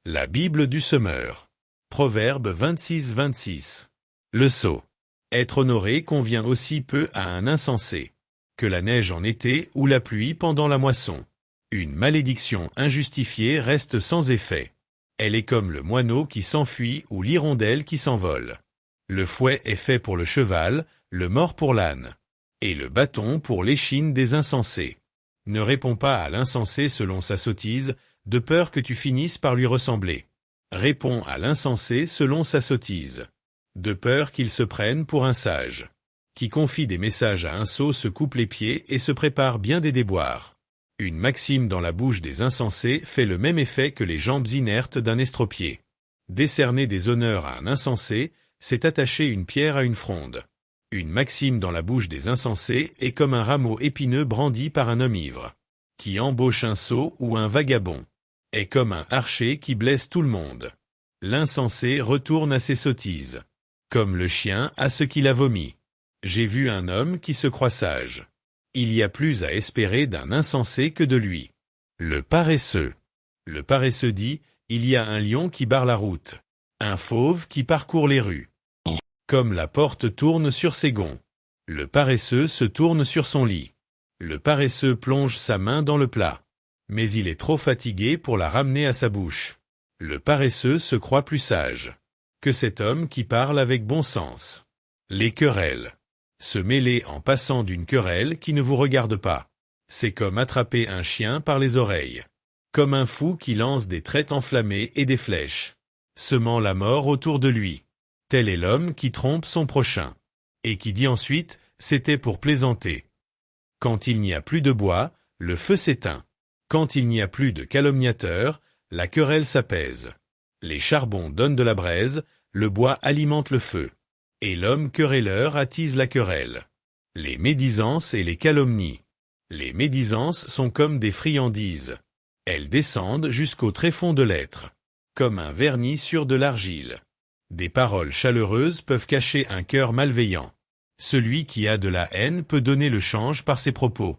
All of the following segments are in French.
La Bible du semeur. Proverbe 26-26. Le sot. Être honoré convient aussi peu à un insensé que la neige en été ou la pluie pendant la moisson. Une malédiction injustifiée reste sans effet. Elle est comme le moineau qui s'enfuit ou l'hirondelle qui s'envole. Le fouet est fait pour le cheval, le mors pour l'âne, et le bâton pour l'échine des insensés. Ne réponds pas à l'insensé selon sa sottise, de peur que tu finisses par lui ressembler. Réponds à l'insensé selon sa sottise, de peur qu'il se prenne pour un sage. Qui confie des messages à un sot se coupe les pieds et se prépare bien des déboires. Une maxime dans la bouche des insensés fait le même effet que les jambes inertes d'un estropié. Décerner des honneurs à un insensé, c'est attacher une pierre à une fronde. Une maxime dans la bouche des insensés est comme un rameau épineux brandi par un homme ivre. Qui embauche un sot ou un vagabond est comme un archer qui blesse tout le monde. L'insensé retourne à ses sottises, comme le chien à ce qu'il a vomi. J'ai vu un homme qui se croit sage. Il y a plus à espérer d'un insensé que de lui. Le paresseux. Le paresseux dit, il y a un lion qui barre la route, un fauve qui parcourt les rues. Comme la porte tourne sur ses gonds, le paresseux se tourne sur son lit. Le paresseux plonge sa main dans le plat, mais il est trop fatigué pour la ramener à sa bouche. Le paresseux se croit plus sage que cet homme qui parle avec bon sens. Les querelles. Se mêler en passant d'une querelle qui ne vous regarde pas. C'est comme attraper un chien par les oreilles. Comme un fou qui lance des traites enflammées et des flèches, semant la mort autour de lui. Tel est l'homme qui trompe son prochain, et qui dit ensuite, c'était pour plaisanter. Quand il n'y a plus de bois, le feu s'éteint. Quand il n'y a plus de calomniateurs, la querelle s'apaise. Les charbons donnent de la braise, le bois alimente le feu. Et l'homme querelleur attise la querelle. Les médisances et les calomnies. Les médisances sont comme des friandises. Elles descendent jusqu'au tréfonds de l'être, comme un vernis sur de l'argile. Des paroles chaleureuses peuvent cacher un cœur malveillant. Celui qui a de la haine peut donner le change par ses propos.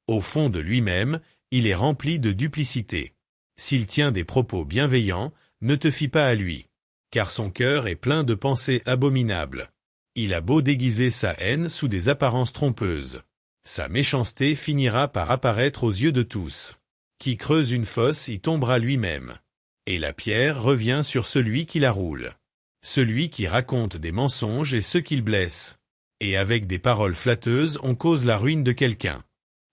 Au fond de lui-même, il est rempli de duplicité. S'il tient des propos bienveillants, ne te fie pas à lui, car son cœur est plein de pensées abominables. Il a beau déguiser sa haine sous des apparences trompeuses. Sa méchanceté finira par apparaître aux yeux de tous. Qui creuse une fosse y tombera lui-même. Et la pierre revient sur celui qui la roule. Celui qui raconte des mensonges est ceux qu'il blesse. Et avec des paroles flatteuses on cause la ruine de quelqu'un.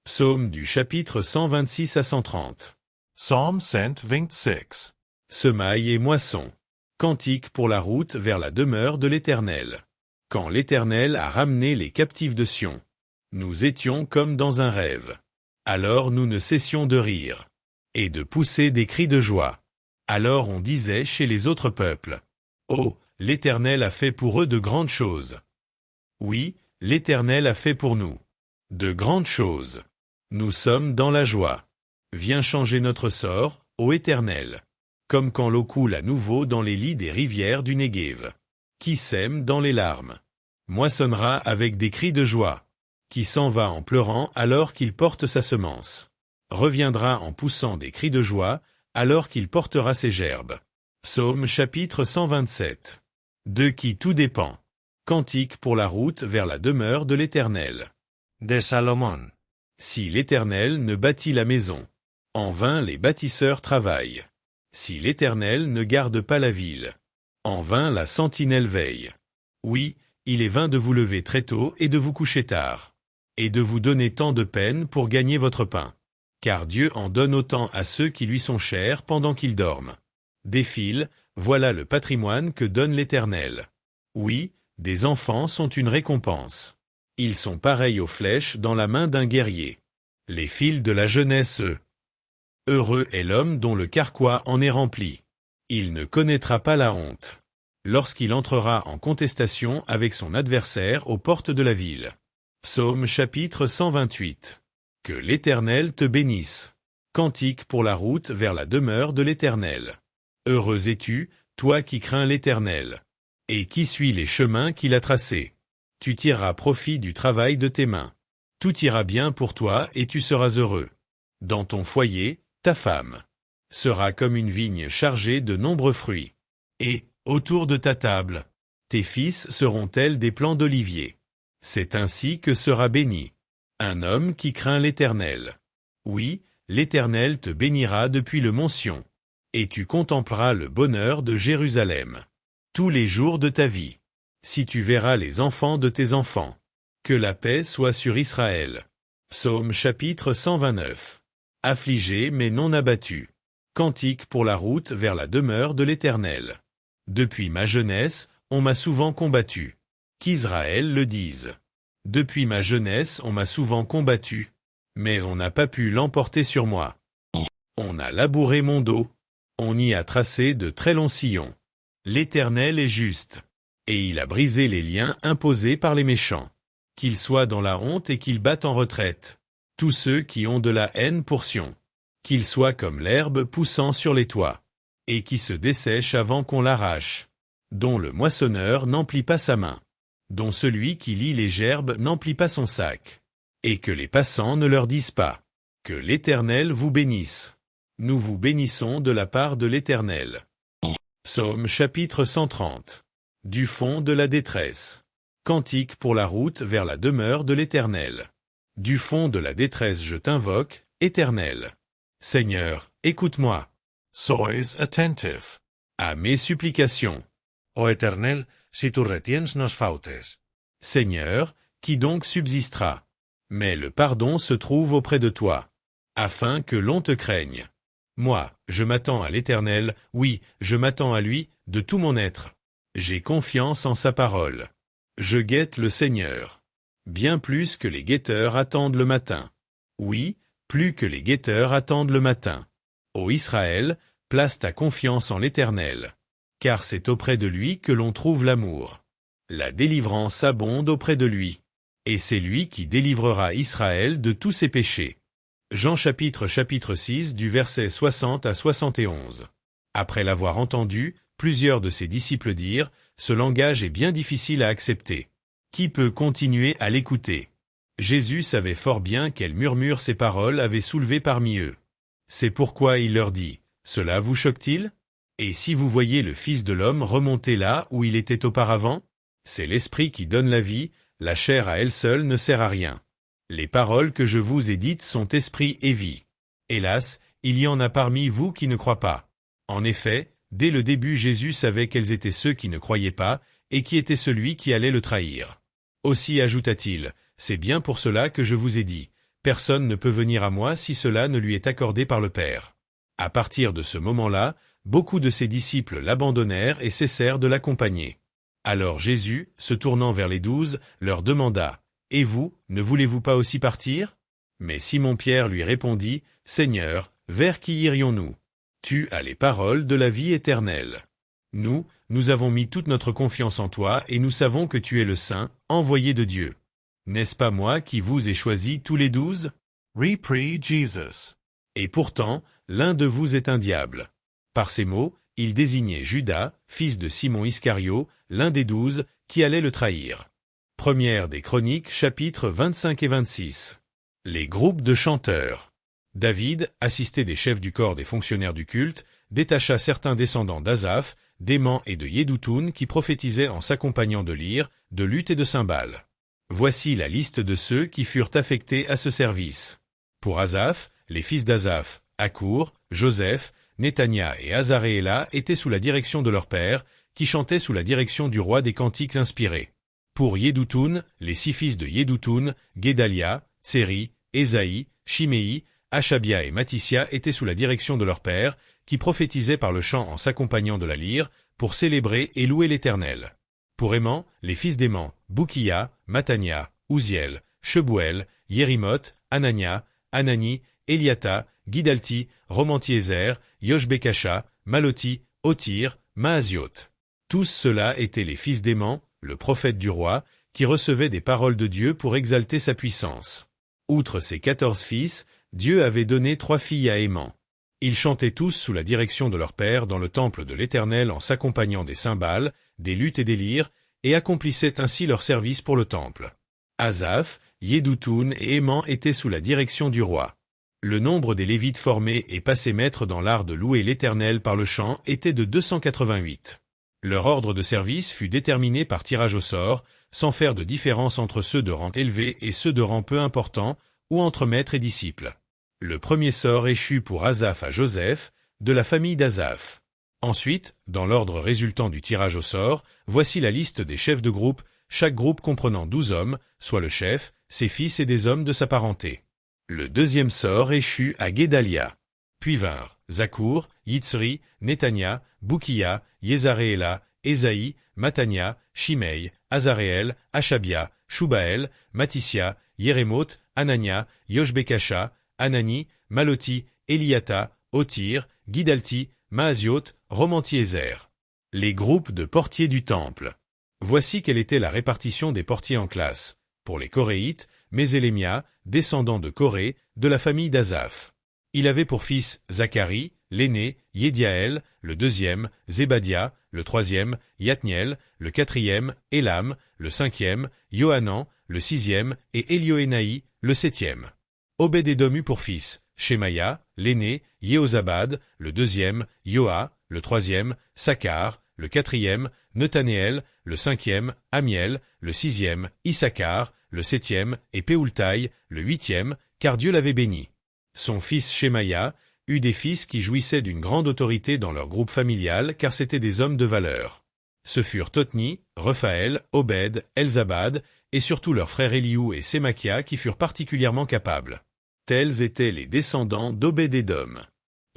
Psaume du chapitre 126 à 130. Psalm 126. Semaille et moisson. Cantique pour la route vers la demeure de l'Éternel. Quand l'Éternel a ramené les captifs de Sion, nous étions comme dans un rêve. Alors nous ne cessions de rire et de pousser des cris de joie. Alors on disait chez les autres peuples, « Oh, l'Éternel a fait pour eux de grandes choses. » Oui, l'Éternel a fait pour nous de grandes choses. Nous sommes dans la joie. Viens changer notre sort, ô Éternel, comme quand l'eau coule à nouveau dans les lits des rivières du Néguév. Qui sème dans les larmes moissonnera avec des cris de joie. Qui s'en va en pleurant alors qu'il porte sa semence reviendra en poussant des cris de joie alors qu'il portera ses gerbes. Psaume chapitre 127. De qui tout dépend. Cantique pour la route vers la demeure de l'Éternel. De Salomon. Si l'Éternel ne bâtit la maison, en vain les bâtisseurs travaillent. Si l'Éternel ne garde pas la ville, en vain la sentinelle veille. Oui, il est vain de vous lever très tôt et de vous coucher tard, et de vous donner tant de peine pour gagner votre pain. Car Dieu en donne autant à ceux qui lui sont chers pendant qu'ils dorment. Défile, voilà le patrimoine que donne l'Éternel. Oui, des enfants sont une récompense. Ils sont pareils aux flèches dans la main d'un guerrier. Les fils de la jeunesse, eux. Heureux est l'homme dont le carquois en est rempli. Il ne connaîtra pas la honte lorsqu'il entrera en contestation avec son adversaire aux portes de la ville. Psaume chapitre 128. Que l'Éternel te bénisse. Cantique pour la route vers la demeure de l'Éternel. Heureux es-tu, toi qui crains l'Éternel, et qui suis les chemins qu'il a tracés. Tu tireras profit du travail de tes mains. Tout ira bien pour toi et tu seras heureux. Dans ton foyer, ta femme, sera comme une vigne chargée de nombreux fruits. Et, autour de ta table, tes fils seront tels des plants d'olivier. C'est ainsi que sera béni un homme qui craint l'Éternel. Oui, l'Éternel te bénira depuis le mont Sion, et tu contempleras le bonheur de Jérusalem tous les jours de ta vie. Si tu verras les enfants de tes enfants, que la paix soit sur Israël. Psaume chapitre 129. Affligé mais non abattu. Cantique pour la route vers la demeure de l'Éternel. Depuis ma jeunesse, on m'a souvent combattu. Qu'Israël le dise. Depuis ma jeunesse, on m'a souvent combattu, mais on n'a pas pu l'emporter sur moi. On a labouré mon dos. On y a tracé de très longs sillons. L'Éternel est juste, et il a brisé les liens imposés par les méchants. Qu'ils soient dans la honte et qu'ils battent en retraite. Tous ceux qui ont de la haine pour Sion. Qu'ils soient comme l'herbe poussant sur les toits, et qui se dessèche avant qu'on l'arrache. Dont le moissonneur n'emplit pas sa main. Dont celui qui lie les gerbes n'emplit pas son sac. Et que les passants ne leur disent pas. Que l'Éternel vous bénisse. Nous vous bénissons de la part de l'Éternel. Psaume chapitre 130. Du fond de la détresse. Cantique pour la route vers la demeure de l'Éternel. Du fond de la détresse je t'invoque, Éternel. Seigneur, écoute-moi. Sois attentive. À mes supplications. Ô Éternel, si tu retiens nos fautes. Seigneur, qui donc subsistera? Mais le pardon se trouve auprès de toi, afin que l'on te craigne. Moi, je m'attends à l'Éternel, oui, je m'attends à lui, de tout mon être. J'ai confiance en sa parole. Je guette le Seigneur. Bien plus que les guetteurs attendent le matin. Oui, plus que les guetteurs attendent le matin. Ô Israël, place ta confiance en l'Éternel. Car c'est auprès de lui que l'on trouve l'amour. La délivrance abonde auprès de lui. Et c'est lui qui délivrera Israël de tous ses péchés. Jean chapitre 6 du verset 60 à 71. Après l'avoir entendu, plusieurs de ses disciples dirent, « Ce langage est bien difficile à accepter. Qui peut continuer à l'écouter ?» Jésus savait fort bien quel murmure ces paroles avaient soulevé parmi eux. C'est pourquoi il leur dit, « Cela vous choque-t-il ? Et si vous voyez le Fils de l'homme remonter là où il était auparavant? C'est l'Esprit qui donne la vie, la chair à elle seule ne sert à rien. Les paroles que je vous ai dites sont esprit et vie. Hélas, il y en a parmi vous qui ne croient pas. En effet, dès le début Jésus savait quels étaient ceux qui ne croyaient pas, et qui était celui qui allait le trahir. Aussi ajouta-t-il, « C'est bien pour cela que je vous ai dit, personne ne peut venir à moi si cela ne lui est accordé par le Père. » À partir de ce moment-là, beaucoup de ses disciples l'abandonnèrent et cessèrent de l'accompagner. Alors Jésus, se tournant vers les 12, leur demanda, « Et vous, ne voulez-vous pas aussi partir ?» Mais Simon-Pierre lui répondit, « Seigneur, vers qui irions-nous? Tu as les paroles de la vie éternelle. Nous avons mis toute notre confiance en toi et nous savons que tu es le Saint, envoyé de Dieu. N'est-ce pas moi qui vous ai choisi tous les 12 ?» Repris Jesus. Et pourtant, l'un de vous est un diable. Par ces mots, il désignait Judas, fils de Simon Iscario, l'un des 12, qui allait le trahir. Première des Chroniques, chapitres 25 et 26. Les groupes de chanteurs. David, assisté des chefs du corps des fonctionnaires du culte, détacha certains descendants d'Asaph, d'Héman et de Yédoutoun qui prophétisaient en s'accompagnant de lyres, de luth et de cymbales. Voici la liste de ceux qui furent affectés à ce service. Pour Asaph, les fils d'Asaph, Accour, Joseph, Néthania et Azarééla étaient sous la direction de leur père, qui chantaient sous la direction du roi des cantiques inspirés. Pour Yédoutoun, les 6 fils de Yédoutoun, Guédalia, Tseri, Ésaïe, Chiméi, Achabia et Matissia étaient sous la direction de leur père, qui prophétisaient par le chant en s'accompagnant de la lyre, pour célébrer et louer l'Éternel. Pour Héman, les fils d'Héman, Boukia, Matania, Ouziel, Chebouel, Yérimoth, Anania, Anani, Eliata, Guidalti, Romantiézer, Yoshbekasha, Maloti, Otir, Maazioth. Tous ceux-là étaient les fils d'Héman, le prophète du roi, qui recevait des paroles de Dieu pour exalter sa puissance. Outre ses 14 fils, Dieu avait donné 3 filles à Héman. Ils chantaient tous sous la direction de leur père dans le temple de l'Éternel en s'accompagnant des cymbales, des luths et des lyres, et accomplissaient ainsi leur service pour le temple. Asaph, Yédoutoun et Héman étaient sous la direction du roi. Le nombre des Lévites formés et passés maîtres dans l'art de louer l'Éternel par le chant était de 288. Leur ordre de service fut déterminé par tirage au sort, sans faire de différence entre ceux de rang élevé et ceux de rang peu important, ou entre maître et disciple. Le premier sort échut pour Asaph à Joseph, de la famille d'Asaph. Ensuite, dans l'ordre résultant du tirage au sort, voici la liste des chefs de groupe, chaque groupe comprenant 12 hommes, soit le chef, ses fils et des hommes de sa parenté. Le deuxième sort échut à Guédalia. Puis vinrent Zakour, Yitzri, Netania, Boukia, Yezaréela, Ésaïe, Matania, Shimei, Azaréel, Achabia, Shubaël, Matissia, Yérémoth, Anania, Yoshbekasha, Anani, Maloti, Eliata, Otir, Guidalti, Maasioth, Romantiezer. Les groupes de portiers du temple. Voici quelle était la répartition des portiers en classes. Pour les Coréites, Mésélémia, descendant de Corée, de la famille d'Asaph. Il avait pour fils Zacharie, l'aîné, Yédiaël, le deuxième, Zébadia, le troisième, Yatniel, le quatrième, Élam, le cinquième, Yohanan, le sixième, et Élioénaï, le septième. Obed-Édom eut pour fils Shemaïa, l'aîné, Yehozabad, le deuxième, Yoa, le troisième, Sakkar, le quatrième, Netanéel, le cinquième, Amiel, le sixième, Issachar, le septième, et Péoultaï, le huitième, car Dieu l'avait béni. Son fils Shemaïa eut des fils qui jouissaient d'une grande autorité dans leur groupe familial, car c'étaient des hommes de valeur. Ce furent Totni, Rephaël, Obed, Elzabad, et surtout leurs frères Eliou et Sémakia qui furent particulièrement capables. Tels étaient les descendants d'Obed-Édom.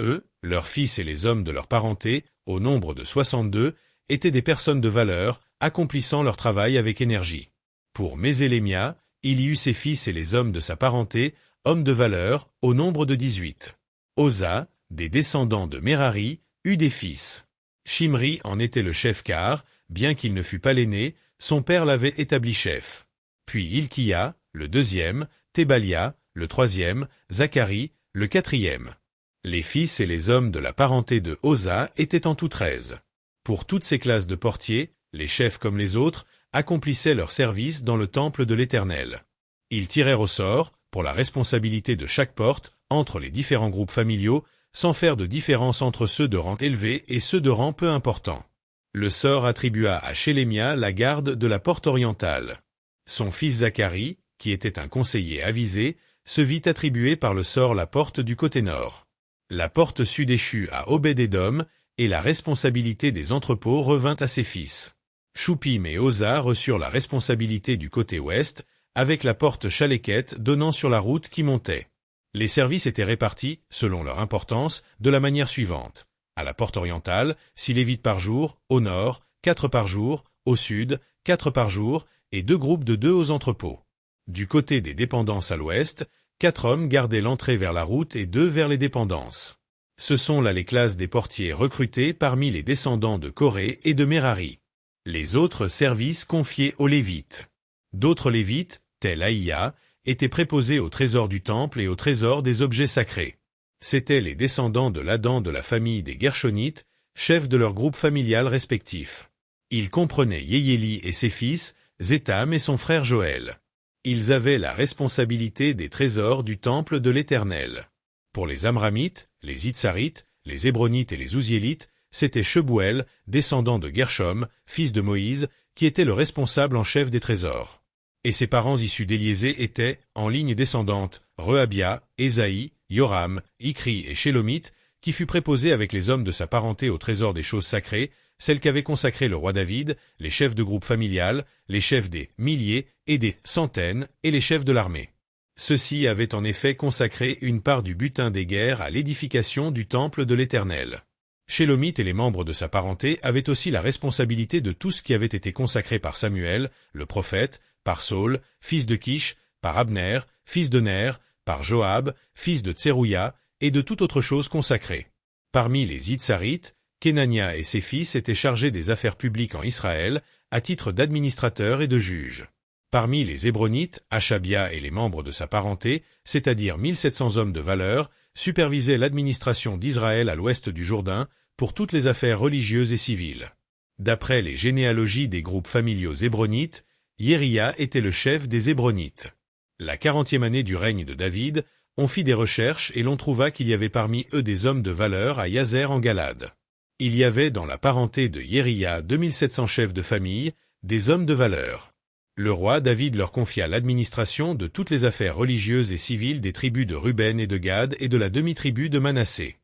Eux, leurs fils et les hommes de leur parenté, au nombre de 62, étaient des personnes de valeur, accomplissant leur travail avec énergie. Pour Mésélémia, il y eut ses fils et les hommes de sa parenté, hommes de valeur, au nombre de 18. Osa, des descendants de Merari, eut des fils. Shimri en était le chef car, bien qu'il ne fût pas l'aîné, son père l'avait établi chef. Puis Hilkia, le deuxième, Thébalia, le troisième, Zacharie, le quatrième. Les fils et les hommes de la parenté de Osa étaient en tout 13. Pour toutes ces classes de portiers, les chefs comme les autres, accomplissaient leur service dans le temple de l'Éternel. Ils tirèrent au sort, pour la responsabilité de chaque porte, entre les différents groupes familiaux, sans faire de différence entre ceux de rang élevé et ceux de rang peu important. Le sort attribua à Shélémia la garde de la porte orientale. Son fils Zacharie, qui était un conseiller avisé, se vit attribuer par le sort la porte du côté nord. La porte sud échut à Obed-Édom, et la responsabilité des entrepôts revint à ses fils. Choupim et Osa reçurent la responsabilité du côté ouest, avec la porte Chaléquette donnant sur la route qui montait. Les services étaient répartis, selon leur importance, de la manière suivante. À la porte orientale, 6 lévites par jour, au nord, 4 par jour, au sud, 4 par jour, et 2 groupes de 2 aux entrepôts. Du côté des dépendances à l'ouest, 4 hommes gardaient l'entrée vers la route et 2 vers les dépendances. Ce sont là les classes des portiers recrutés parmi les descendants de Corée et de Merari. Les autres services confiés aux Lévites. D'autres Lévites, tels Aïa, étaient préposés au trésor du temple et au trésor des objets sacrés. C'étaient les descendants de l'Adam de la famille des Gershonites, chefs de leur groupe familial respectif. Ils comprenaient Yeyéli et ses fils, Zétham et son frère Joël. Ils avaient la responsabilité des trésors du temple de l'Éternel. Pour les Amramites, les Itzarites, les Hébronites et les Ouziélites, c'était Shebuel, descendant de Gershom, fils de Moïse, qui était le responsable en chef des trésors. Et ses parents issus d'Éliésée étaient, en ligne descendante, Rehabia, Ésaïe, Yoram, Ikri et Shélomite, qui fut préposé avec les hommes de sa parenté au trésor des choses sacrées, celles qu'avait consacrées le roi David, les chefs de groupe familial, les chefs des milliers et des centaines, et les chefs de l'armée. Ceux-ci avaient en effet consacré une part du butin des guerres à l'édification du temple de l'Éternel. Shélomite et les membres de sa parenté avaient aussi la responsabilité de tout ce qui avait été consacré par Samuel, le prophète, par Saul, fils de Kish, par Abner, fils de Ner, par Joab, fils de Tserouïa, et de toute autre chose consacrée. Parmi les Itzarites, Kenania et ses fils étaient chargés des affaires publiques en Israël, à titre d'administrateurs et de juges. Parmi les Hébronites, Achabia et les membres de sa parenté, c'est-à-dire 1700 hommes de valeur, supervisaient l'administration d'Israël à l'ouest du Jourdain pour toutes les affaires religieuses et civiles. D'après les généalogies des groupes familiaux hébronites, Yéria était le chef des Hébronites. La 40e année du règne de David, on fit des recherches et l'on trouva qu'il y avait parmi eux des hommes de valeur à Yazer en Galade. Il y avait dans la parenté de Yéria 2700 chefs de famille, des hommes de valeur. Le roi David leur confia l'administration de toutes les affaires religieuses et civiles des tribus de Ruben et de Gad et de la demi-tribu de Manassé.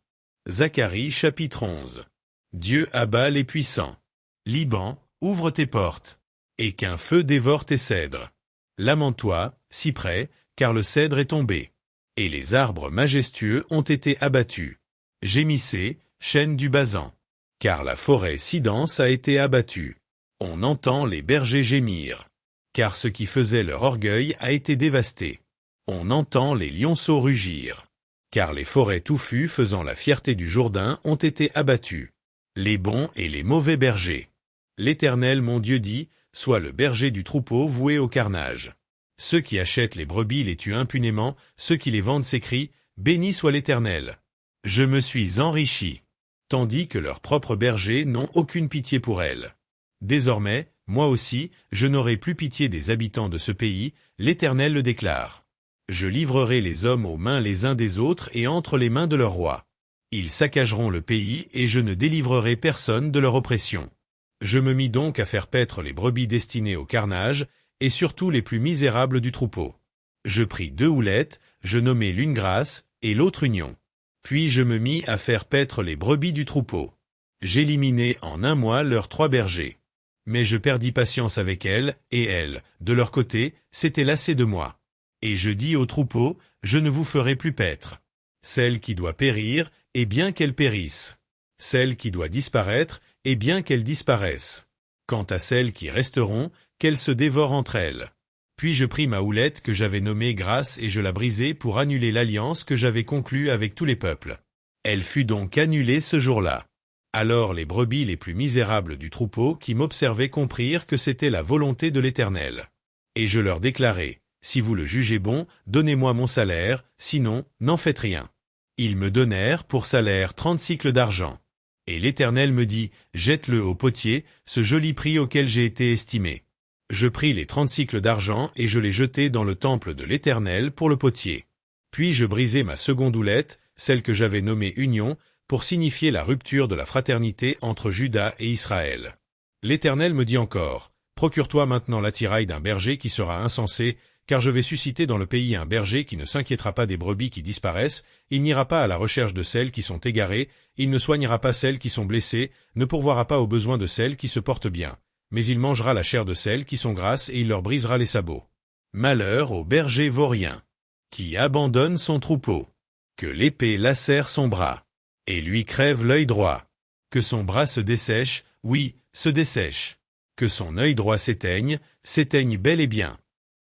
Zacharie chapitre 11. Dieu abat les puissants. Liban, ouvre tes portes, et qu'un feu dévore tes cèdres. Lamente-toi, cyprès, car le cèdre est tombé, et les arbres majestueux ont été abattus. Gémissez, chênes du Basan, car la forêt si dense a été abattue. On entend les bergers gémir, car ce qui faisait leur orgueil a été dévasté. On entend les lionceaux rugir, car les forêts touffues faisant la fierté du Jourdain ont été abattues. Les bons et les mauvais bergers. L'Éternel mon Dieu dit, soit le berger du troupeau voué au carnage. Ceux qui achètent les brebis les tuent impunément, ceux qui les vendent s'écrient, béni soit l'Éternel. Je me suis enrichi, tandis que leurs propres bergers n'ont aucune pitié pour elles. Désormais, moi aussi, je n'aurai plus pitié des habitants de ce pays, l'Éternel le déclare. Je livrerai les hommes aux mains les uns des autres et entre les mains de leurs rois. Ils saccageront le pays et je ne délivrerai personne de leur oppression. Je me mis donc à faire paître les brebis destinées au carnage, et surtout les plus misérables du troupeau. Je pris 2 houlettes, je nommai l'une Grâce, et l'autre Union. Puis je me mis à faire paître les brebis du troupeau. J'éliminai en 1 mois leurs 3 bergers. Mais je perdis patience avec elles, et elles, de leur côté, s'étaient lassées de moi. Et je dis au troupeau, je ne vous ferai plus paître. Celle qui doit périr, et bien qu'elle périsse. Celle qui doit disparaître, et bien qu'elle disparaisse. Quant à celles qui resteront, qu'elles se dévorent entre elles. Puis je pris ma houlette que j'avais nommée Grâce et je la brisai pour annuler l'alliance que j'avais conclue avec tous les peuples. Elle fut donc annulée ce jour-là. Alors les brebis les plus misérables du troupeau qui m'observaient comprirent que c'était la volonté de l'Éternel. Et je leur déclarai, si vous le jugez bon, donnez-moi mon salaire, sinon, n'en faites rien. Ils me donnèrent pour salaire 30 sicles d'argent. Et l'Éternel me dit, jette-le au potier, ce joli prix auquel j'ai été estimé. Je pris les 30 sicles d'argent et je les jetai dans le temple de l'Éternel pour le potier. Puis je brisai ma seconde houlette, celle que j'avais nommée Union, pour signifier la rupture de la fraternité entre Juda et Israël. L'Éternel me dit encore, procure-toi maintenant l'attirail d'un berger qui sera insensé, car je vais susciter dans le pays un berger qui ne s'inquiétera pas des brebis qui disparaissent, il n'ira pas à la recherche de celles qui sont égarées, il ne soignera pas celles qui sont blessées, ne pourvoira pas aux besoins de celles qui se portent bien. Mais il mangera la chair de celles qui sont grasses et il leur brisera les sabots. Malheur au berger vaurien, qui abandonne son troupeau, que l'épée lacère son bras, et lui crève l'œil droit, que son bras se dessèche, oui, se dessèche, que son œil droit s'éteigne bel et bien.